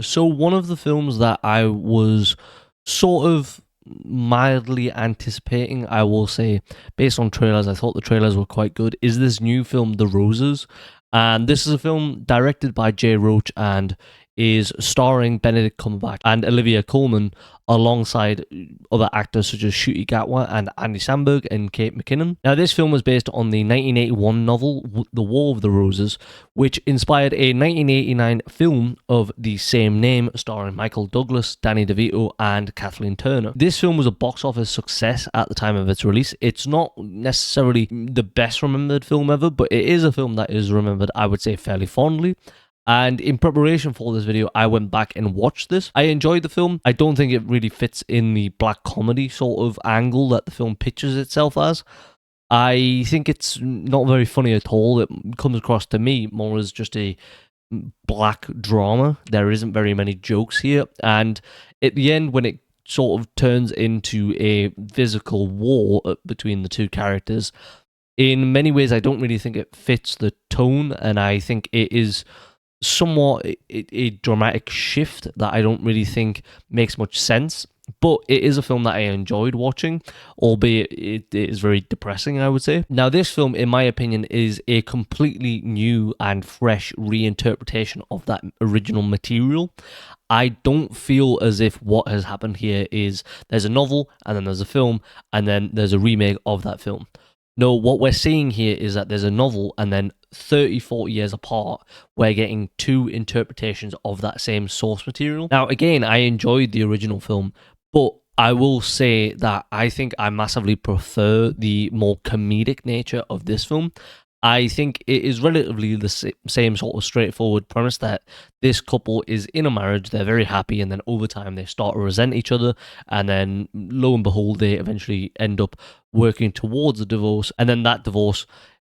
So one of the films that I was sort of mildly anticipating, I will say, based on trailers, I thought the trailers were quite good, is this new film, The Roses. And this is a film directed by Roach and is starring Benedict Cumberbatch and Olivia Colman alongside other actors such as Ncuti Gatwa and Andy Samberg and Kate McKinnon. Now, this film was based on the 1981 novel The War of the Roses, which inspired a 1989 film of the same name starring Michael Douglas, Danny DeVito, and Kathleen Turner. This film was a box office success at the time of its release. It's not necessarily the best remembered film ever, but it is a film that is remembered, I would say, fairly fondly. And in preparation for this video, I went back and watched this. I enjoyed the film. I don't think it really fits in the black comedy sort of angle that the film pitches itself as. I think it's not very funny at all. It comes across to me more as just a black drama. There isn't very many jokes here. And at the end, when it sort of turns into a physical war between the two characters, in many ways, I don't really think it fits the tone. And I think it is somewhat a dramatic shift that I don't really think makes much sense. But it is a film that I enjoyed watching, albeit it is very depressing, I would say. Now, this film, in my opinion, is a completely new and fresh reinterpretation of that original material. I don't feel as if what has happened here is there's a novel, and then there's a film, and then there's a remake of that film. No, what we're seeing here is that there's a novel, and then 30, 40 years apart, we're getting two interpretations of that same source material. Now, again, I enjoyed the original film, but I will say that I think I massively prefer the more comedic nature of this film. I think it is relatively the same sort of straightforward premise that this couple is in a marriage, they're very happy, and then over time they start to resent each other, and then lo and behold, they eventually end up working towards a divorce, and then that divorce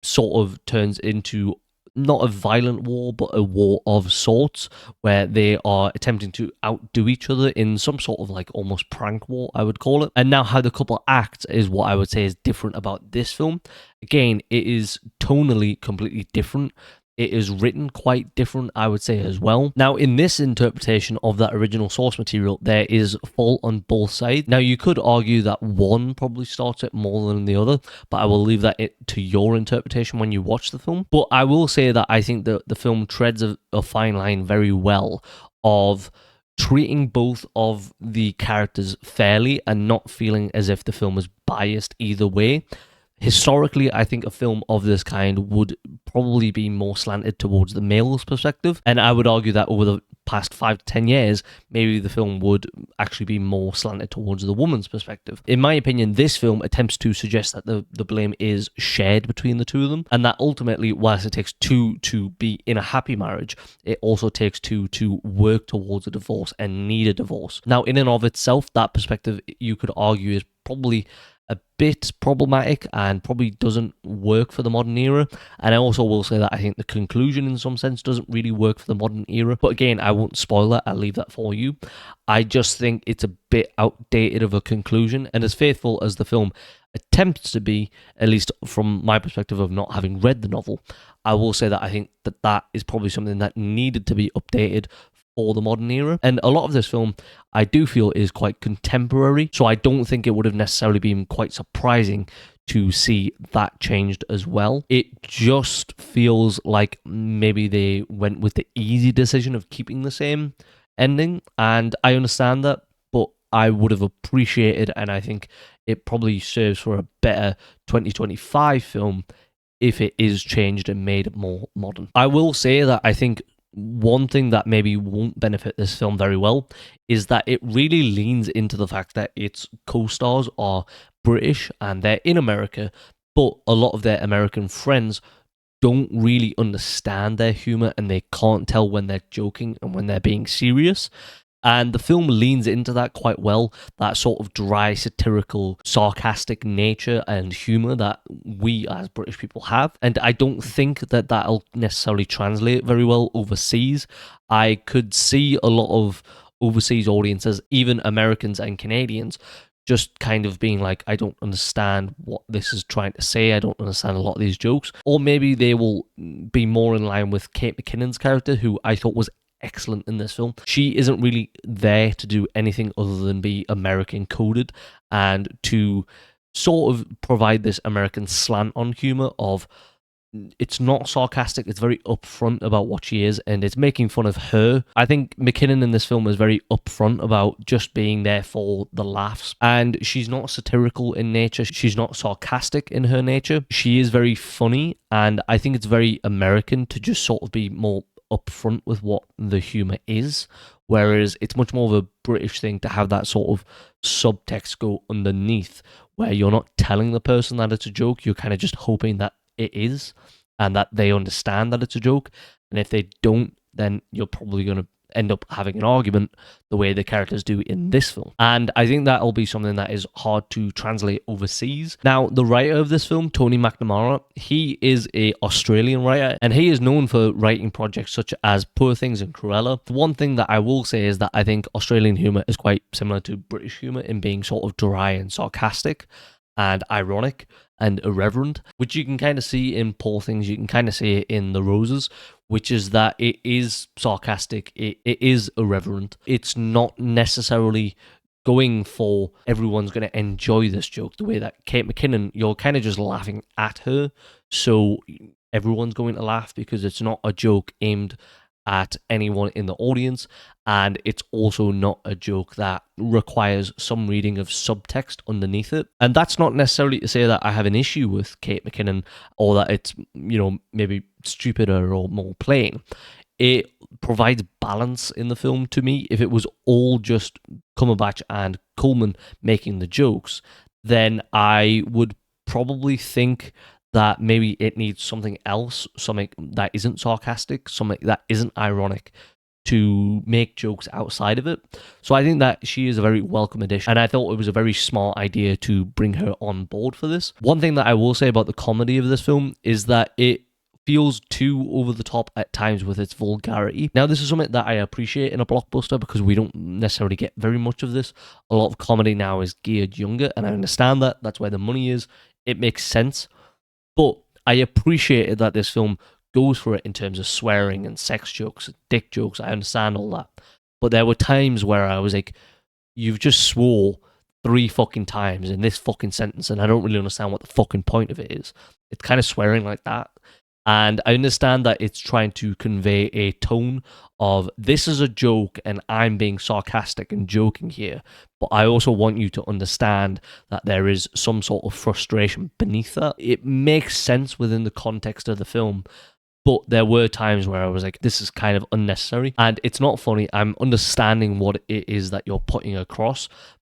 sort of turns into not a violent war, but a war of sorts, where they are attempting to outdo each other in some sort of like almost prank war, I would call it. And now how the couple acts is what I would say is different about this film. Again, it is tonally completely different. It is written quite different, I would say, as well. Now, in this interpretation of that original source material, there is fault on both sides. Now, you could argue that one probably starts it more than the other, but I will leave that to your interpretation when you watch the film. But I will say that I think that the film treads a fine line very well of treating both of the characters fairly and not feeling as if the film is biased either way. Historically, I think a film of this kind would probably be more slanted towards the male's perspective, and I would argue that over the past 5 to 10 years, maybe the film would actually be more slanted towards the woman's perspective. In my opinion, this film attempts to suggest that the blame is shared between the two of them, and that ultimately, whilst it takes two to be in a happy marriage, it also takes two to work towards a divorce and need a divorce. Now, in and of itself, that perspective, you could argue, is probably a bit problematic and probably doesn't work for the modern era. And I also will say that I think the conclusion in some sense doesn't really work for the modern era. But again, I won't spoil that. I'll leave that for you. I just think it's a bit outdated of a conclusion. And as faithful as the film attempts to be, at least from my perspective of not having read the novel, I will say that I think that that is probably something that needed to be updated for the modern era. And a lot of this film I do feel is quite contemporary, so I don't think it would have necessarily been quite surprising to see that changed as well. It just feels like maybe they went with the easy decision of keeping the same ending, and I understand that, but I would have appreciated, and I think it probably serves for a better 2025 film if it is changed and made more modern. I will say that I think one thing that maybe won't benefit this film very well is that it really leans into the fact that its co-stars are British and they're in America, but a lot of their American friends don't really understand their humor and they can't tell when they're joking and when they're being serious. And the film leans into that quite well, that sort of dry, satirical, sarcastic nature and humour that we as British people have. And I don't think that that'll necessarily translate very well overseas. I could see a lot of overseas audiences, even Americans and Canadians, just kind of being like, I don't understand what this is trying to say. I don't understand a lot of these jokes. Or maybe they will be more in line with Kate McKinnon's character, who I thought was excellent in this film. She isn't really there to do anything other than be American coded and to sort of provide this American slant on humor of it's not sarcastic, it's very upfront about what she is, and it's making fun of her. I think McKinnon in this film is very upfront about just being there for the laughs, and she's not satirical in nature, she's not sarcastic in her nature. She is very funny, and I think it's very American to just sort of be more upfront with what the humor is, whereas it's much more of a British thing to have that sort of subtext go underneath, where you're not telling the person that it's a joke, you're kind of just hoping that it is and that they understand that it's a joke, and if they don't, then you're probably going to end up having an argument the way the characters do in this film. And I think that'll be something that is hard to translate overseas. Now, the writer of this film, Tony McNamara, he is a Australian writer, and he is known for writing projects such as Poor Things and Cruella. One thing that I will say is that I think Australian humour is quite similar to British humour in being sort of dry and sarcastic and ironic and irreverent, which you can kind of see in Poor Things, you can kind of see it in The Roses, which is that it is sarcastic, it is irreverent. It's not necessarily going for everyone's going to enjoy this joke the way that Kate McKinnon, you're kind of just laughing at her, so everyone's going to laugh because it's not a joke aimed at anyone in the audience, and it's also not a joke that requires some reading of subtext underneath it. And that's not necessarily to say that I have an issue with Kate McKinnon or that it's, maybe stupider or more plain. It provides balance in the film to me. If it was all just Cumberbatch and Colman making the jokes, then I would probably think that maybe it needs something else, something that isn't sarcastic, something that isn't ironic to make jokes outside of it. So I think that she is a very welcome addition, and I thought it was a very smart idea to bring her on board for this. One thing that I will say about the comedy of this film is that it feels too over the top at times with its vulgarity. Now, this is something that I appreciate in a blockbuster because we don't necessarily get very much of this. A lot of comedy now is geared younger, and I understand that. That's where the money is. It makes sense. But I appreciated that this film goes for it in terms of swearing and sex jokes, dick jokes. I understand all that. But there were times where I was like, you've just swore 3 fucking times in this fucking sentence, and I don't really understand what the fucking point of it is. It's kind of swearing like that. And I understand that it's trying to convey a tone of this is a joke and I'm being sarcastic and joking here. But I also want you to understand that there is some sort of frustration beneath that. It makes sense within the context of the film, but there were times where I was like, this is kind of unnecessary. And it's not funny. I'm understanding what it is that you're putting across,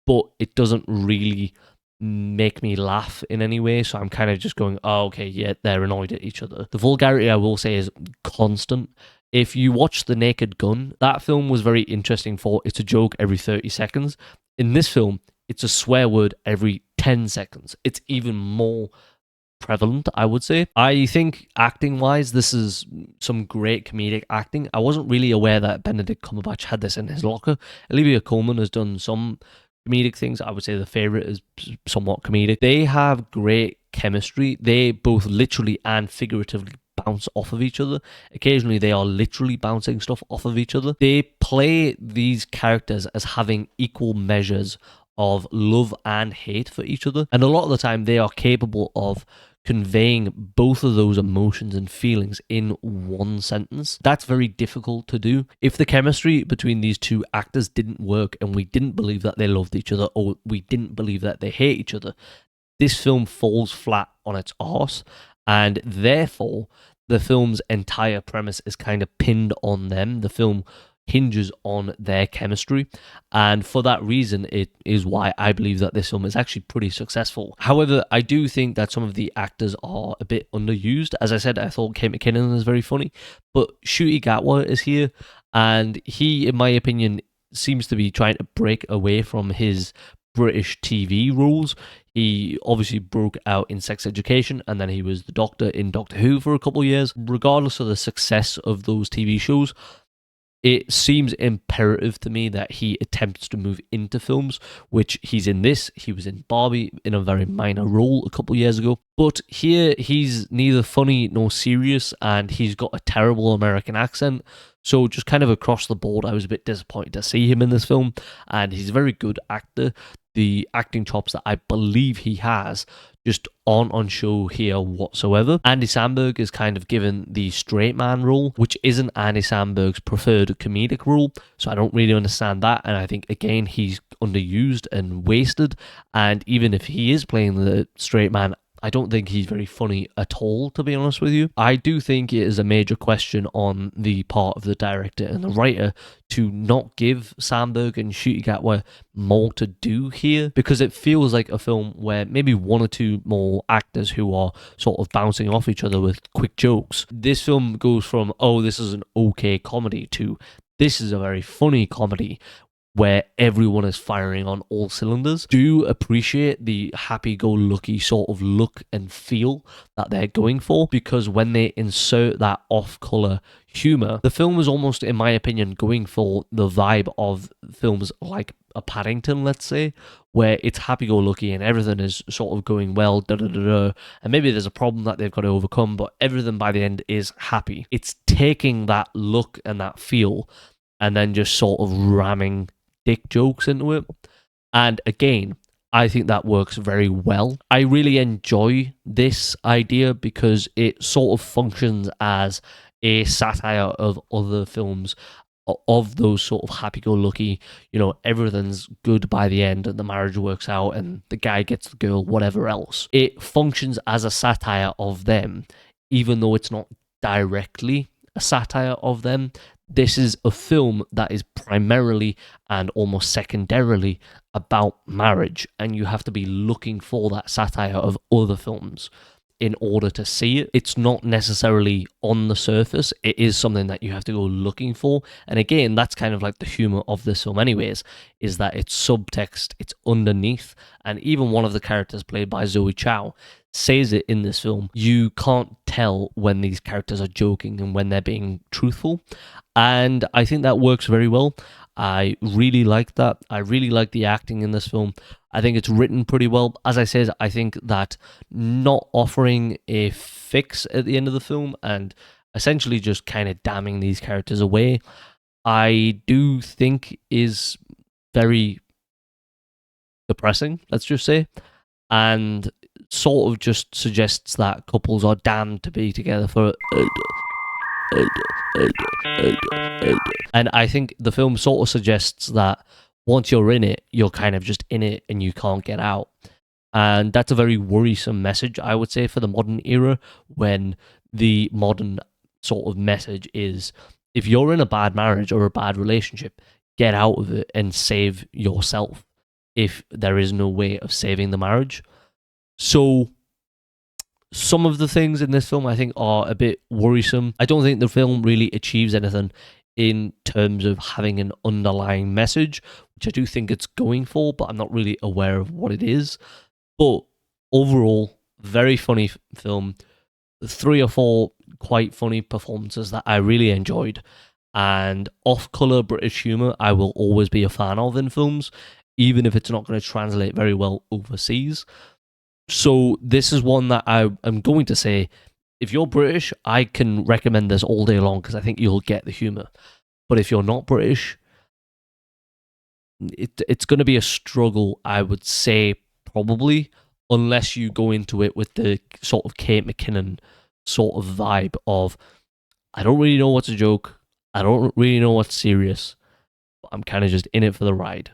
but it doesn't really make me laugh in any way, so I'm kind of just going, oh, okay, yeah, they're annoyed at each other. The vulgarity, I will say, is constant. If you watch The Naked Gun, that film was very interesting for it's a joke every 30 seconds. In this film, it's a swear word every 10 seconds. It's even more prevalent, I would say. I think acting-wise, this is some great comedic acting. I wasn't really aware that Benedict Cumberbatch had this in his locker. Olivia Colman has done some comedic things. I would say The Favourite is somewhat comedic. They have great chemistry. They both literally and figuratively bounce off of each other. Occasionally they are literally bouncing stuff off of each other. They play these characters as having equal measures of love and hate for each other, and a lot of the time they are capable of conveying both of those emotions and feelings in one sentence. That's very difficult to do. If the chemistry between these two actors didn't work and we didn't believe that they loved each other or we didn't believe that they hate each other, this film falls flat on its arse, and therefore the film's entire premise is kind of pinned on them. The film hinges on their chemistry, and for that reason it is why I believe that this film is actually pretty successful. However, I do think that some of the actors are a bit underused. As I said, I thought Kate McKinnon is very funny, but Ncuti Gatwa is here, and he, in my opinion, seems to be trying to break away from his British TV roles. He obviously broke out in Sex Education, and then he was the Doctor in Doctor Who for a couple of years. Regardless of the success of those TV shows, it seems imperative to me that he attempts to move into films, which he's in this. He was in Barbie in a very minor role a couple of years ago. But here, he's neither funny nor serious, and he's got a terrible American accent. So just kind of across the board, I was a bit disappointed to see him in this film, and he's a very good actor. The acting chops that I believe he has just aren't on show here whatsoever. Andy Samberg is kind of given the straight man role, which isn't Andy Samberg's preferred comedic role, so I don't really understand that, and I think, again, he's underused and wasted, and even if he is playing the straight man, I don't think he's very funny at all, to be honest with you. I do think it is a major question on the part of the director and the writer to not give Samberg and Ncuti Gatwa more to do here, because it feels like a film where maybe one or two more actors who are sort of bouncing off each other with quick jokes. This film goes from, oh, this is an okay comedy, to this is a very funny comedy where everyone is firing on all cylinders. Do appreciate the happy-go-lucky sort of look and feel that they're going for, because when they insert that off-color humor, the film is almost, in my opinion, going for the vibe of films like a Paddington, let's say, where it's happy-go-lucky and everything is sort of going well, and maybe there's a problem that they've got to overcome, but everything by the end is happy. It's taking that look and that feel and then just sort of ramming dick jokes into it. And again, I think that works very well. I really enjoy this idea because it sort of functions as a satire of other films of those sort of happy-go-lucky, everything's good by the end and the marriage works out and the guy gets the girl, whatever else. It functions as a satire of them, even though it's not directly a satire of them. This is a film that is primarily and almost secondarily about marriage, and you have to be looking for that satire of other films in order to see it. It's not necessarily on the surface. It is something that you have to go looking for. And again, that's kind of like the humor of this film anyways, is that it's subtext, it's underneath. And even one of the characters played by Zoe Chow says it in this film. You can't tell when these characters are joking and when they're being truthful. And I think that works very well. I really like that. I really like the acting in this film. I think it's written pretty well. As I said, I think that not offering a fix at the end of the film and essentially just kind of damning these characters away, I do think is very depressing, let's just say, and sort of just suggests that couples are damned to be together for... And I think the film sort of suggests that once you're in it, you're kind of just in it and you can't get out. And that's a very worrisome message, I would say, for the modern era, when the modern sort of message is, if you're in a bad marriage or a bad relationship, get out of it and save yourself if there is no way of saving the marriage. So some of the things in this film I think are a bit worrisome. I don't think the film really achieves anything in terms of having an underlying message, which I do think it's going for, but I'm not really aware of what it is. But overall, very funny film. 3 or 4 quite funny performances that I really enjoyed. And off-colour British humour I will always be a fan of in films, even if it's not going to translate very well overseas. So this is one that I'm going to say, if you're British, I can recommend this all day long because I think you'll get the humour. But if you're not British, it's going to be a struggle, I would say, probably, unless you go into it with the sort of Kate McKinnon sort of vibe of, I don't really know what's a joke, I don't really know what's serious, but I'm kind of just in it for the ride.